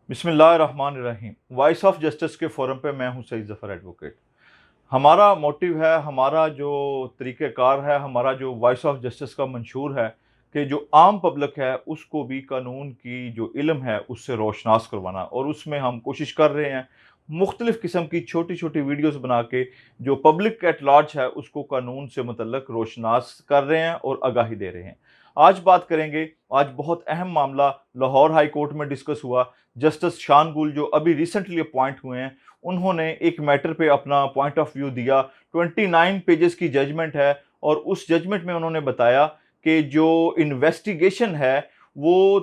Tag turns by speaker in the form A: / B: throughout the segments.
A: बिस्मिल्लाहिर्रहमानिर्रहीम। Voice of justice के forum पे मैं हूं सईद ज़फ़र एडवोकेट। हमारा मोटिव है, हमारा जो तरीक़ेकार है, हमारा जो वॉइस ऑफ जस्टिस का मंशूर है कि जो आम पब्लिक है उसको भी कानून की जो इल्म है उससे रोशनास करवाना, और उसमें हम कोशिश कर रहे हैं मुख्तलिफ़ किस्म की छोटी छोटी वीडियोज़ बना के जो पब्लिक एट लार्ज है उसको कानून से मुतल्लक रोशनास कर रहे हैं और आगाही दे रहे हैं। आज बात करेंगे, आज बहुत अहम मामला लाहौर हाई कोर्ट में डिस्कस हुआ। जस्टिस शान गुल जो अभी रिसेंटली अपॉइंट हुए हैं, उन्होंने एक मैटर पे अपना पॉइंट ऑफ व्यू दिया। 29 पेजेस की जजमेंट है और उस जजमेंट में उन्होंने बताया कि जो इन्वेस्टिगेशन है वो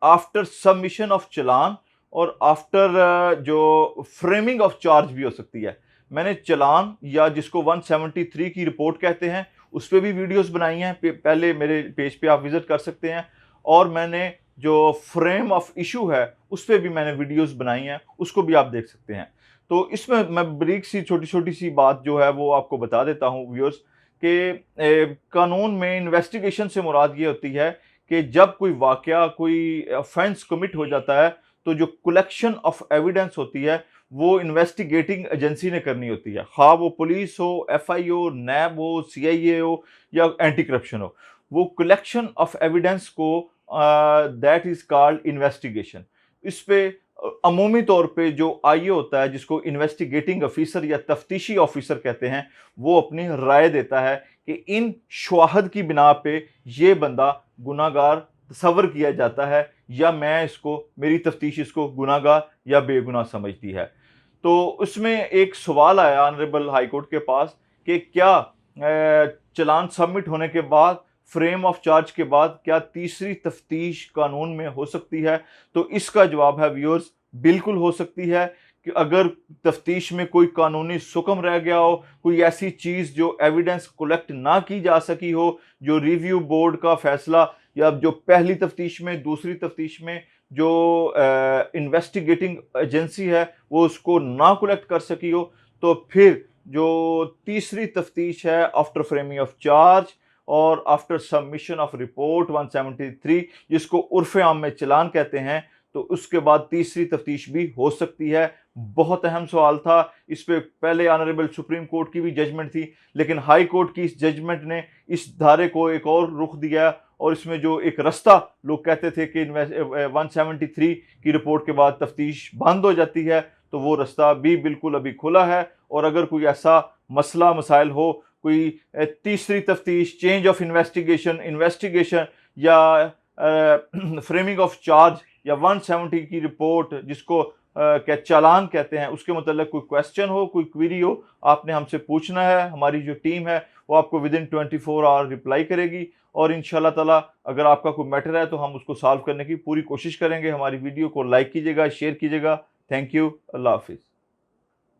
A: आफ्टर सबमिशन ऑफ चलान और आफ्टर जो फ्रेमिंग ऑफ चार्ज भी हो सकती है। मैंने चलान या जिसको 173 की रिपोर्ट कहते हैं उस पर भी वीडियोस बनाई हैं, पहले मेरे पेज पे आप विजिट कर सकते हैं। और मैंने जो फ्रेम ऑफ इशू है उस पर भी मैंने वीडियोस बनाई हैं, उसको भी आप देख सकते हैं। तो इसमें मैं ब्रीक सी छोटी छोटी सी बात जो है वो आपको बता देता हूँ व्यूअर्स कि कानून में इन्वेस्टिगेशन से मुराद ये होती है कि जब कोई वाकया, कोई ऑफेंस कमिट हो जाता है तो जो कलेक्शन ऑफ एविडेंस होती है वो इन्वेस्टिगेटिंग एजेंसी ने करनी होती है, खा वो पुलिस हो, एफआई हो, नैब हो, सीआईए हो या एंटी करप्शन हो। वो कलेक्शन ऑफ एविडेंस को दैट इज कॉल्ड इन्वेस्टिगेशन। इस पे अमूमी तौर पे जो आईए होता है, जिसको इन्वेस्टिगेटिंग ऑफिसर या तफ्तीशी ऑफिसर कहते हैं, वो अपनी राय देता है कि इन शवाहद की बिना पे ये बंदा गुनाहगार तस्वर किया जाता है या मैं इसको, मेरी तफ्तीश इसको गुनाहगार या बेगुनाह समझती है। तो उसमें एक सवाल आया ऑनरेबल हाई कोर्ट के पास कि क्या चलान सबमिट होने के बाद, फ्रेम ऑफ चार्ज के बाद, क्या तीसरी तफ्तीश कानून में हो सकती है? तो इसका जवाब है व्यूअर्स, बिल्कुल हो सकती है। कि अगर तफ्तीश में कोई कानूनी सुकम रह गया हो, कोई ऐसी चीज़ जो एविडेंस कलेक्ट ना की जा सकी हो, जो रिव्यू बोर्ड का फैसला या जो पहली तफ्तीश में, दूसरी तफ्तीश में जो इन्वेस्टिगेटिंग एजेंसी है वो उसको ना कलेक्ट कर सकी हो, तो फिर जो तीसरी तफ्तीश है आफ्टर फ्रेमिंग ऑफ चार्ज और आफ्टर सबमिशन ऑफ रिपोर्ट 173, जिसको उर्फ आम में चलान कहते हैं, तो उसके बाद तीसरी तफ्तीश भी हो सकती है। बहुत अहम सवाल था। इस पे पहले ऑनरेबल सुप्रीम कोर्ट की भी जजमेंट थी, लेकिन हाई कोर्ट की इस जजमेंट ने इस धारे को एक और रुख दिया और इसमें जो एक रास्ता लोग कहते थे कि 173 की रिपोर्ट के बाद तफ्तीश बंद हो जाती है, तो वो रास्ता भी बिल्कुल अभी खुला है। और अगर कोई ऐसा मसला मसाइल हो, कोई तीसरी तफ्तीश, चेंज ऑफ इन्वेस्टिगेशन या फ्रेमिंग ऑफ चार्ज या 170 की रिपोर्ट जिसको क्या चालान कहते हैं, उसके मतलब कोई क्वेश्चन हो, कोई क्वेरी हो, आपने हमसे पूछना है। हमारी जो टीम है वो आपको विद इन 24 आवर रिप्लाई करेगी और इंशाल्लाह ताला अगर आपका कोई मैटर है तो हम उसको सॉल्व करने की पूरी कोशिश करेंगे। हमारी वीडियो को लाइक कीजिएगा, शेयर कीजिएगा। Thank you. अल्लाह हाफिज़।